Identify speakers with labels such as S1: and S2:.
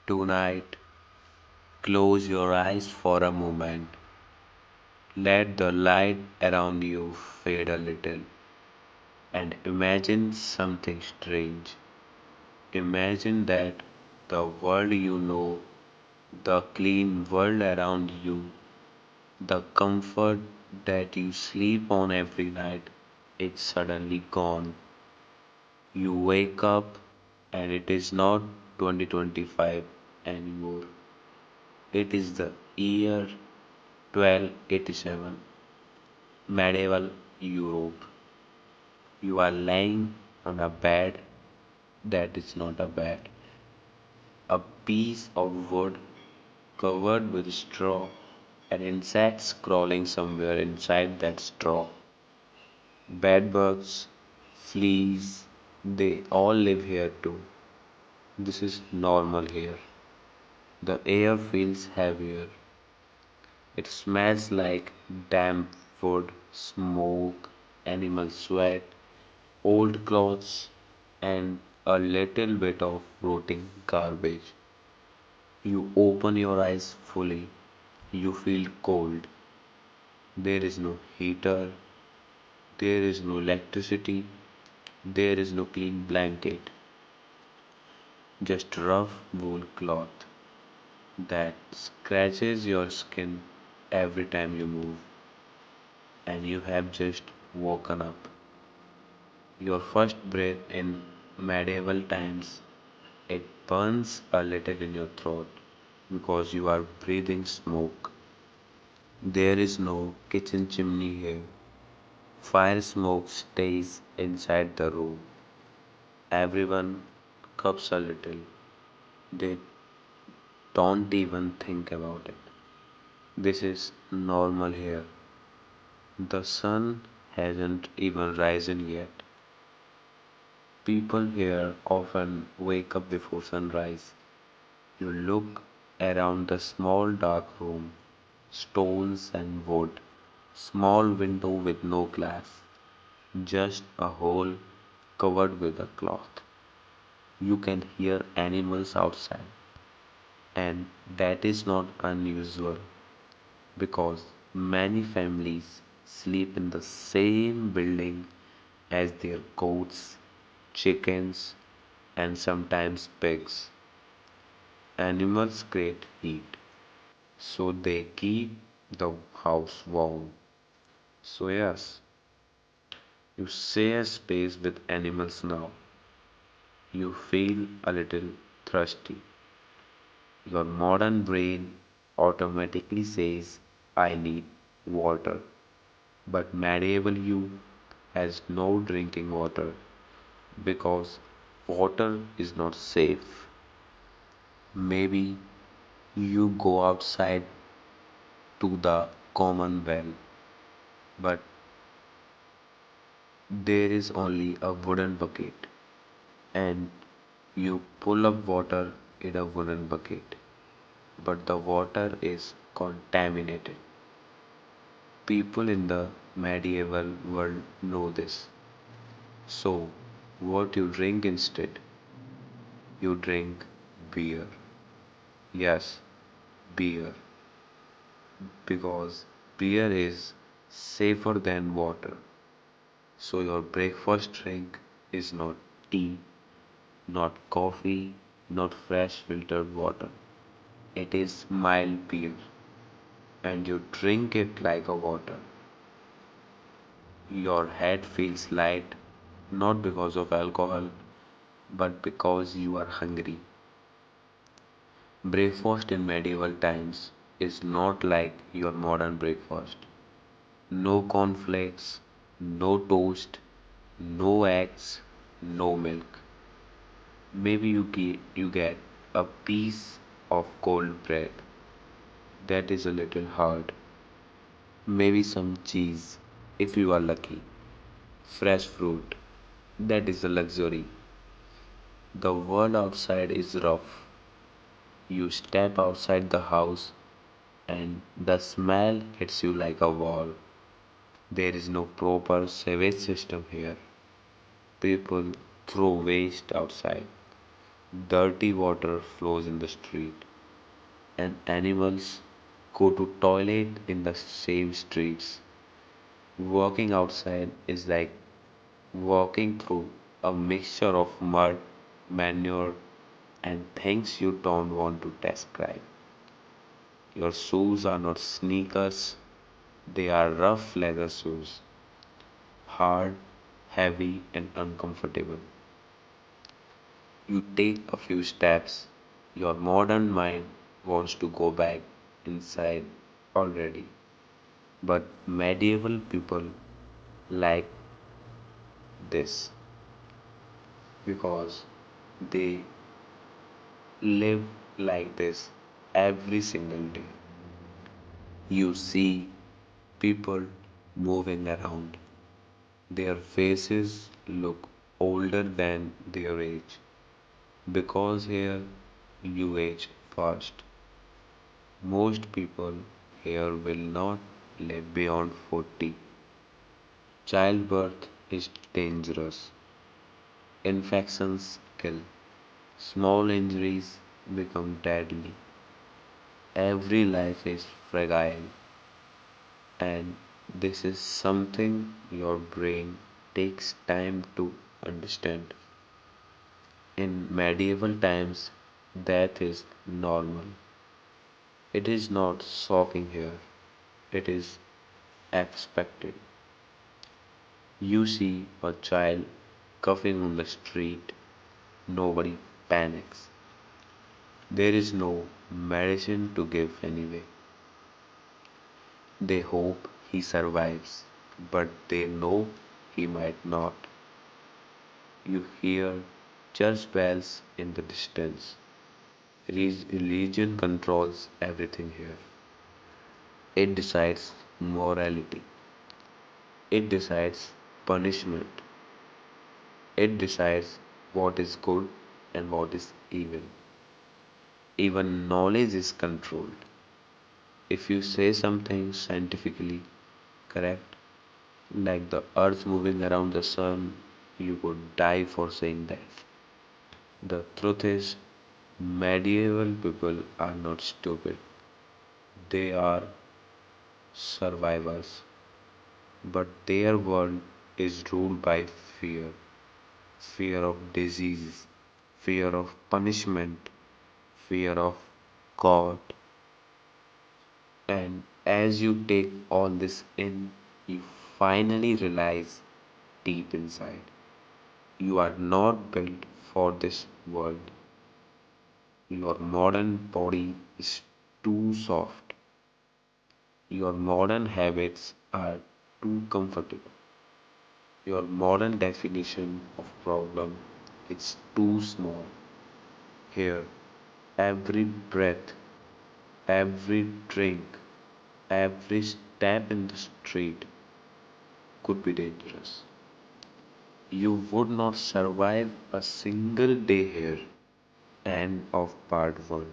S1: Tonight, close your eyes for a moment. Let the light around you fade a little and imagine something strange. Imagine that the world you know, the clean world around you, the comfort that you sleep on every night, is suddenly gone. You wake up and it is not 2025 anymore. It is the year 1287, medieval Europe. You are lying on a bed that is not a bed, a piece of wood covered with straw and insects crawling somewhere inside that straw. Bedbugs, fleas, they all live here too. This is normal here. The air feels heavier. It smells like damp wood, smoke, animal sweat, old clothes, and a little bit of rotting garbage. You open your eyes fully. You feel cold. There is no heater. There is no electricity. There is no clean blanket. Just rough wool cloth that scratches your skin every time you move. And you have just woken up. Your first breath in medieval times, it burns a little in your throat because you are breathing smoke. There is no kitchen chimney here. Fire smoke stays inside the room. Everyone coughs a little. They don't even think about it. This is normal here. The sun hasn't even risen yet. People here often wake up before sunrise. You look around the small dark room, stones and wood, small window with no glass, just a hole covered with a cloth. You can hear animals outside, and that is not unusual because many families sleep in the same building as their goats, chickens, and sometimes pigs. Animals create heat, so they keep the house warm. So, yes, you share space with animals now. You feel a little thirsty. Your modern brain automatically says, I need water. But medieval you has no drinking water because water is not safe. Maybe you go outside to the common well, but there is only a wooden bucket, and you pull up water in a wooden bucket, but the water is contaminated. People in the medieval world know this. So, what you drink instead? You drink beer. Yes, beer. Because beer is safer than water. So, your breakfast drink is not tea, not coffee, not fresh filtered water. It is mild beer, and you drink it like a water. Your head feels light, not because of alcohol, but because you are hungry. Breakfast in medieval times is not like your modern breakfast. No cornflakes, no toast, no eggs, no milk. Maybe you get a piece of cold bread that is a little hard. Maybe some cheese if you are lucky. Fresh fruit that is a luxury. The world outside is rough. You step outside the house and the smell hits you like a wall. There is no proper sewage system here. People throw waste outside. Dirty water flows in the street, and animals go to toilet in the same streets. Walking outside is like walking through a mixture of mud, manure, and things you don't want to describe. Your shoes are not sneakers, they are rough leather shoes, hard, heavy, and uncomfortable. You take a few steps, your modern mind wants to go back inside already. But medieval people like this because they live like this every single day. You see people moving around. Their faces look older than their age because here you age fast. Most people here will not live beyond 40. Childbirth is dangerous. Infections kill. Small injuries become deadly. Every life is fragile, and this is something your brain takes time to understand. In medieval times, death is normal. It is not shocking here, it is expected. You see a child coughing on the street, nobody panics. There is no medicine to give anyway. They hope he survives, but they know he might not. You hear church bells in the distance. Religion controls everything here. It decides morality. It decides punishment. It decides what is good and what is evil. Even knowledge is controlled. If you say something scientifically correct, like the earth moving around the sun, you could die for saying that. The truth is, medieval people are not stupid. They are survivors, but their world is ruled by fear, fear of disease, fear of punishment, fear of God. And as you take all this in, you finally realize deep inside you are not built for this world. Your modern body is too soft. Your modern habits are too comfortable. Your modern definition of problem is too small. Here, every breath, every drink, every step in the street could be dangerous. You would not survive a single day here. End of part 1.